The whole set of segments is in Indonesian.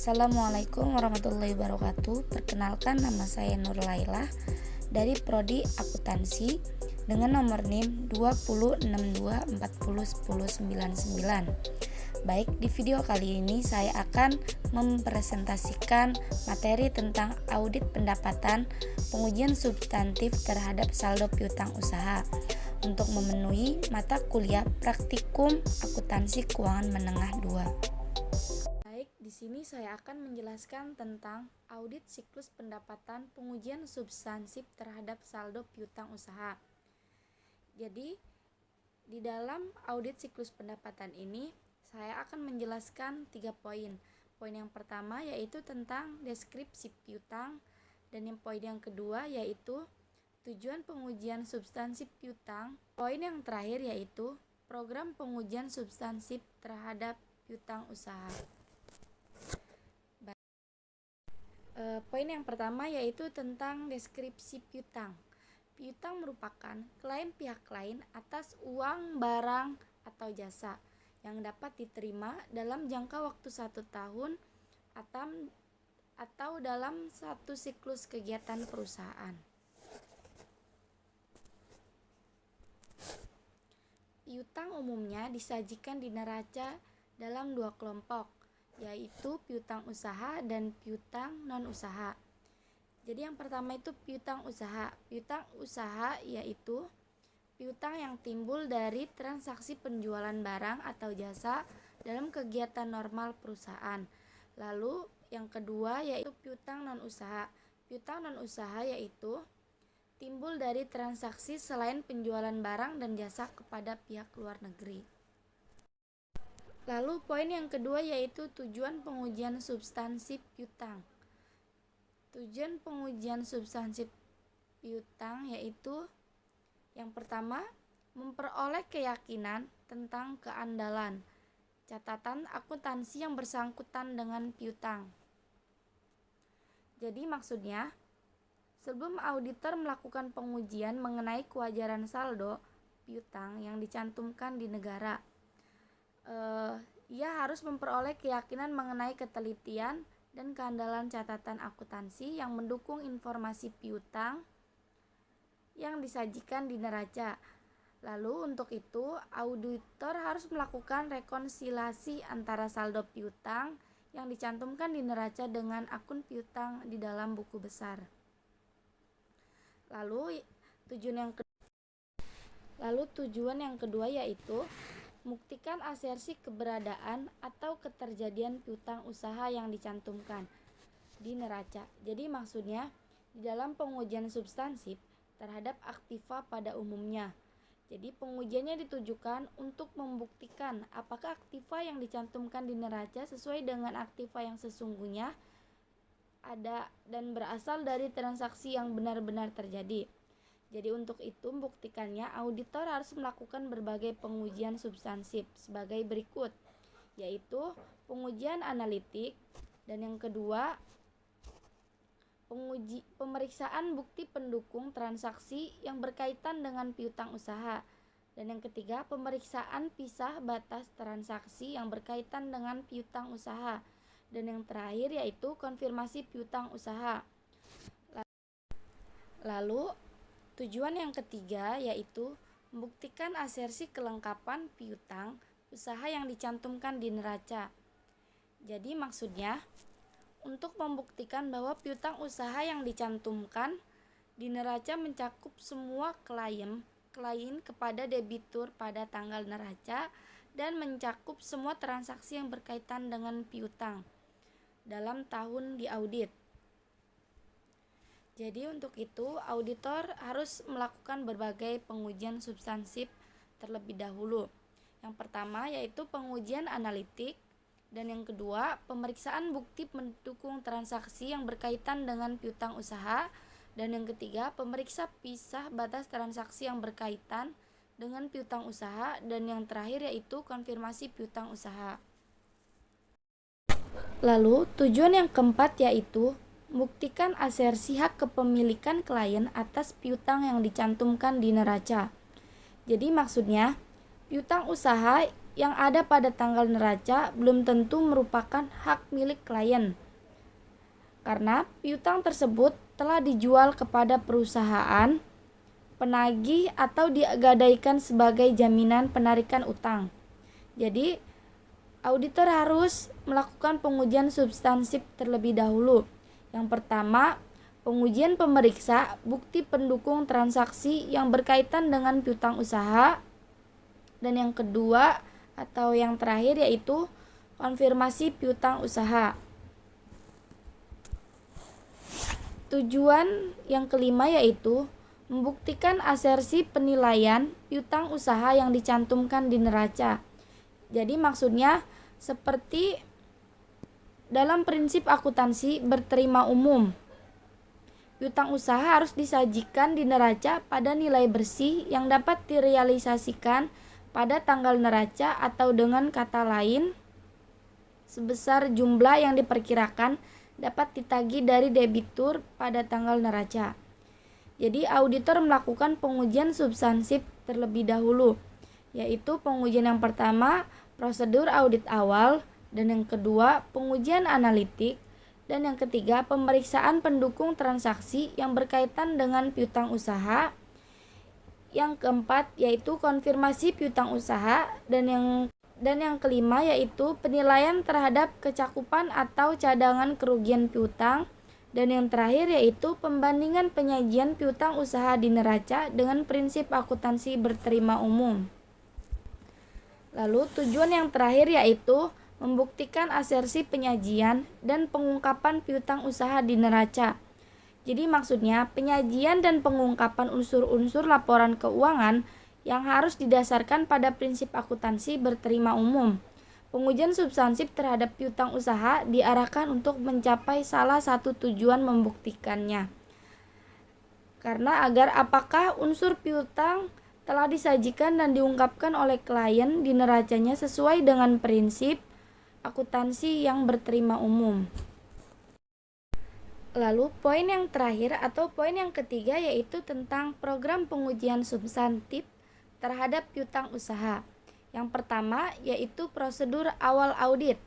Assalamualaikum warahmatullahi wabarakatuh. Perkenalkan, nama saya Nur Lailah dari Prodi Akuntansi dengan nomor NIM 2062401099. Baik, di video kali ini saya akan mempresentasikan materi tentang audit pendapatan pengujian substantif terhadap saldo piutang usaha untuk memenuhi mata kuliah praktikum akuntansi keuangan menengah 2. Di sini saya akan menjelaskan tentang audit siklus pendapatan pengujian substansif terhadap saldo piutang usaha. Jadi, di dalam audit siklus pendapatan ini, saya akan menjelaskan 3 poin. Poin yang pertama yaitu tentang deskripsi piutang, dan poin yang kedua yaitu tujuan pengujian substansif piutang. Poin yang terakhir yaitu program pengujian substansif terhadap piutang usaha. Poin yang pertama yaitu tentang deskripsi piutang. Piutang merupakan klaim pihak lain atas uang, barang, atau jasa yang dapat diterima dalam jangka waktu 1 tahun atau dalam satu siklus kegiatan perusahaan. Piutang umumnya disajikan di neraca dalam 2 kelompok, yaitu piutang usaha dan piutang non-usaha. Jadi yang pertama itu piutang usaha. Piutang usaha yaitu piutang yang timbul dari transaksi penjualan barang atau jasa dalam kegiatan normal perusahaan. Lalu yang kedua yaitu piutang non-usaha. Piutang non-usaha yaitu timbul dari transaksi selain penjualan barang dan jasa kepada pihak luar negeri. Lalu poin yang kedua yaitu tujuan pengujian substansif piutang. Tujuan pengujian substansif piutang yaitu yang pertama, memperoleh keyakinan tentang keandalan catatan akuntansi yang bersangkutan dengan piutang. Jadi maksudnya, sebelum auditor melakukan pengujian mengenai kewajaran saldo piutang yang dicantumkan di negara, ia harus memperoleh keyakinan mengenai ketelitian dan keandalan catatan akuntansi yang mendukung informasi piutang yang disajikan di neraca. Lalu untuk itu, auditor harus melakukan rekonsiliasi antara saldo piutang yang dicantumkan di neraca dengan akun piutang di dalam buku besar. Lalu tujuan yang kedua yaitu membuktikan asersi keberadaan atau keterjadian piutang usaha yang dicantumkan di neraca. Jadi maksudnya di dalam pengujian substansif terhadap aktiva pada umumnya. Jadi pengujiannya ditujukan untuk membuktikan apakah aktiva yang dicantumkan di neraca sesuai dengan aktiva yang sesungguhnya ada dan berasal dari transaksi yang benar-benar terjadi. Jadi untuk itu membuktikannya auditor harus melakukan berbagai pengujian substansif sebagai berikut, yaitu pengujian analitik, dan yang kedua pemeriksaan bukti pendukung transaksi yang berkaitan dengan piutang usaha, dan yang ketiga pemeriksaan pisah batas transaksi yang berkaitan dengan piutang usaha, dan yang terakhir yaitu konfirmasi piutang usaha. Lalu tujuan yang ketiga yaitu membuktikan asersi kelengkapan piutang usaha yang dicantumkan di neraca. Jadi maksudnya untuk membuktikan bahwa piutang usaha yang dicantumkan di neraca mencakup semua klaim kepada debitur pada tanggal neraca dan mencakup semua transaksi yang berkaitan dengan piutang dalam tahun diaudit. Jadi untuk itu auditor harus melakukan berbagai pengujian substansif terlebih dahulu. Yang pertama yaitu pengujian analitik, dan yang kedua pemeriksaan bukti pendukung transaksi yang berkaitan dengan piutang usaha, dan yang ketiga pemeriksa pisah batas transaksi yang berkaitan dengan piutang usaha, dan yang terakhir yaitu konfirmasi piutang usaha. Lalu tujuan yang keempat yaitu membuktikan asersi hak kepemilikan klien atas piutang yang dicantumkan di neraca. Jadi maksudnya, piutang usaha yang ada pada tanggal neraca belum tentu merupakan hak milik klien, karena piutang tersebut telah dijual kepada perusahaan penagih atau digadaikan sebagai jaminan penarikan utang. Jadi, auditor harus melakukan pengujian substansif terlebih dahulu. Yang pertama, pengujian pemeriksa bukti pendukung transaksi yang berkaitan dengan piutang usaha. Dan yang kedua atau yang terakhir yaitu konfirmasi piutang usaha. Tujuan yang kelima yaitu membuktikan asersi penilaian piutang usaha yang dicantumkan di neraca. Jadi maksudnya seperti dalam prinsip akuntansi berterima umum, piutang usaha harus disajikan di neraca pada nilai bersih yang dapat direalisasikan pada tanggal neraca atau dengan kata lain sebesar jumlah yang diperkirakan dapat ditagih dari debitur pada tanggal neraca. Jadi auditor melakukan pengujian substansif terlebih dahulu, yaitu pengujian yang pertama prosedur audit awal, dan yang kedua pengujian analitik, dan yang ketiga pemeriksaan pendukung transaksi yang berkaitan dengan piutang usaha. Yang keempat yaitu konfirmasi piutang usaha, dan yang kelima yaitu penilaian terhadap kecakupan atau cadangan kerugian piutang, dan yang terakhir yaitu pembandingan penyajian piutang usaha di neraca dengan prinsip akuntansi berterima umum. Lalu tujuan yang terakhir yaitu membuktikan asersi penyajian dan pengungkapan piutang usaha di neraca. Jadi maksudnya penyajian dan pengungkapan unsur-unsur laporan keuangan yang harus didasarkan pada prinsip akuntansi berterima umum. Pengujian substansif terhadap piutang usaha diarahkan untuk mencapai salah satu tujuan membuktikannya. Karena agar apakah unsur piutang telah disajikan dan diungkapkan oleh klien di neracanya sesuai dengan prinsip akuntansi yang berterima umum. Lalu poin yang terakhir atau poin yang ketiga yaitu tentang program pengujian substantif terhadap piutang usaha. Yang pertama yaitu prosedur awal audit.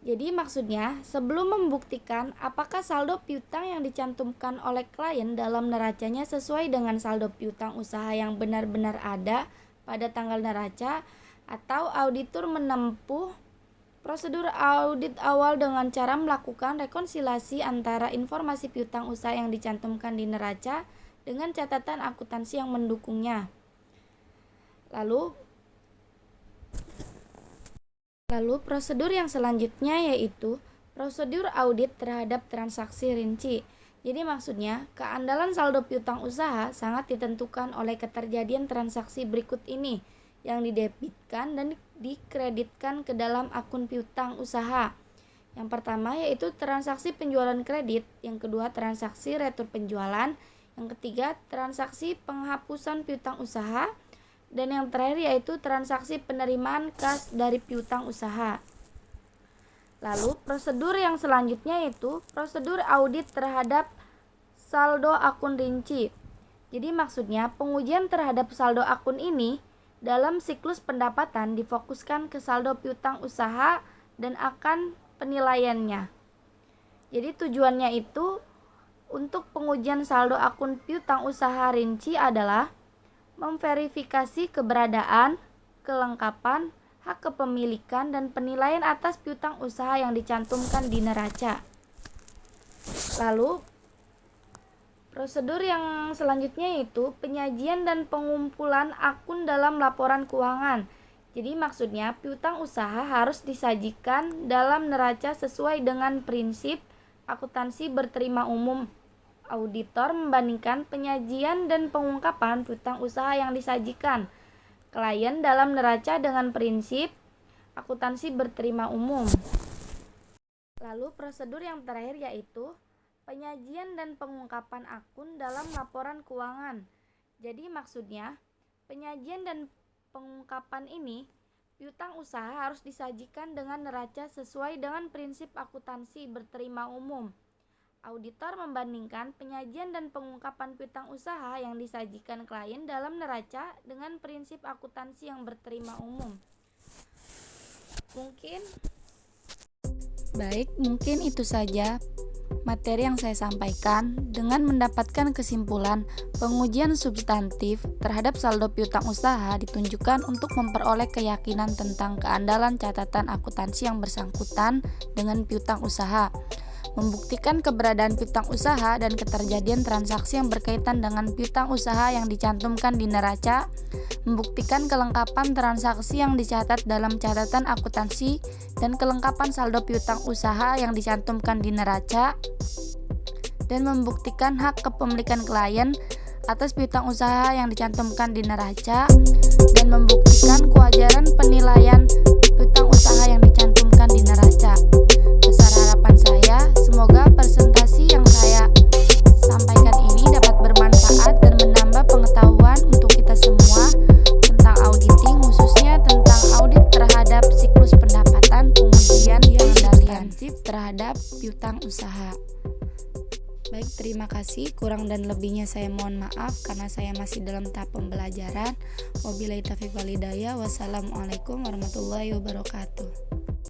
Jadi maksudnya sebelum membuktikan apakah saldo piutang yang dicantumkan oleh klien dalam neracanya sesuai dengan saldo piutang usaha yang benar-benar ada pada tanggal neraca, atau auditor menempuh prosedur audit awal dengan cara melakukan rekonsiliasi antara informasi piutang usaha yang dicantumkan di neraca dengan catatan akuntansi yang mendukungnya. Lalu prosedur yang selanjutnya yaitu prosedur audit terhadap transaksi rinci. Jadi maksudnya keandalan saldo piutang usaha sangat ditentukan oleh keterjadian transaksi berikut ini yang didebitkan dan dikreditkan ke dalam akun piutang usaha. Yang pertama yaitu transaksi penjualan kredit, yang kedua transaksi retur penjualan, yang ketiga transaksi penghapusan piutang usaha, dan yang terakhir yaitu transaksi penerimaan kas dari piutang usaha. Lalu prosedur yang selanjutnya yaitu prosedur audit terhadap saldo akun rinci. Jadi maksudnya pengujian terhadap saldo akun ini dalam siklus pendapatan difokuskan ke saldo piutang usaha dan akan penilaiannya. Jadi tujuannya itu untuk pengujian saldo akun piutang usaha rinci adalah memverifikasi keberadaan, kelengkapan, hak kepemilikan, dan penilaian atas piutang usaha yang dicantumkan di neraca. Lalu prosedur yang selanjutnya yaitu penyajian dan pengumpulan akun dalam laporan keuangan. Jadi maksudnya piutang usaha harus disajikan dalam neraca sesuai dengan prinsip akuntansi berterima umum. Auditor membandingkan penyajian dan pengungkapan piutang usaha yang disajikan klien dalam neraca dengan prinsip akuntansi berterima umum. Lalu prosedur yang terakhir yaitu penyajian dan pengungkapan akun dalam laporan keuangan. Jadi maksudnya penyajian dan pengungkapan ini piutang usaha harus disajikan dengan neraca sesuai dengan prinsip akuntansi berterima umum. Auditor membandingkan penyajian dan pengungkapan piutang usaha yang disajikan klien dalam neraca dengan prinsip akuntansi yang berterima umum. Mungkin itu saja materi yang saya sampaikan. Dengan mendapatkan kesimpulan, pengujian substantif terhadap saldo piutang usaha ditunjukkan untuk memperoleh keyakinan tentang keandalan catatan akuntansi yang bersangkutan dengan piutang usaha, membuktikan keberadaan piutang usaha dan keterjadian transaksi yang berkaitan dengan piutang usaha yang dicantumkan di neraca, membuktikan kelengkapan transaksi yang dicatat dalam catatan akuntansi dan kelengkapan saldo piutang usaha yang dicantumkan di neraca, dan membuktikan hak kepemilikan klien atas piutang usaha yang dicantumkan di neraca, dan membuktikan kewajaran penilaian piutang usaha yang dicantumkan di neraca. Besar harapan saya, semoga presentasi yang saya sampaikan ini dapat bermanfaat dan menambah pengetahuan untuk kita semua tentang auditing, khususnya tentang audit terhadap siklus pendapatan, pengujian pengendalian terhadap piutang usaha. Baik, terima kasih. Kurang dan lebihnya saya mohon maaf karena saya masih dalam tahap pembelajaran. Wabillahi taufiq wal hidayah. Wassalamualaikum warahmatullahi wabarakatuh.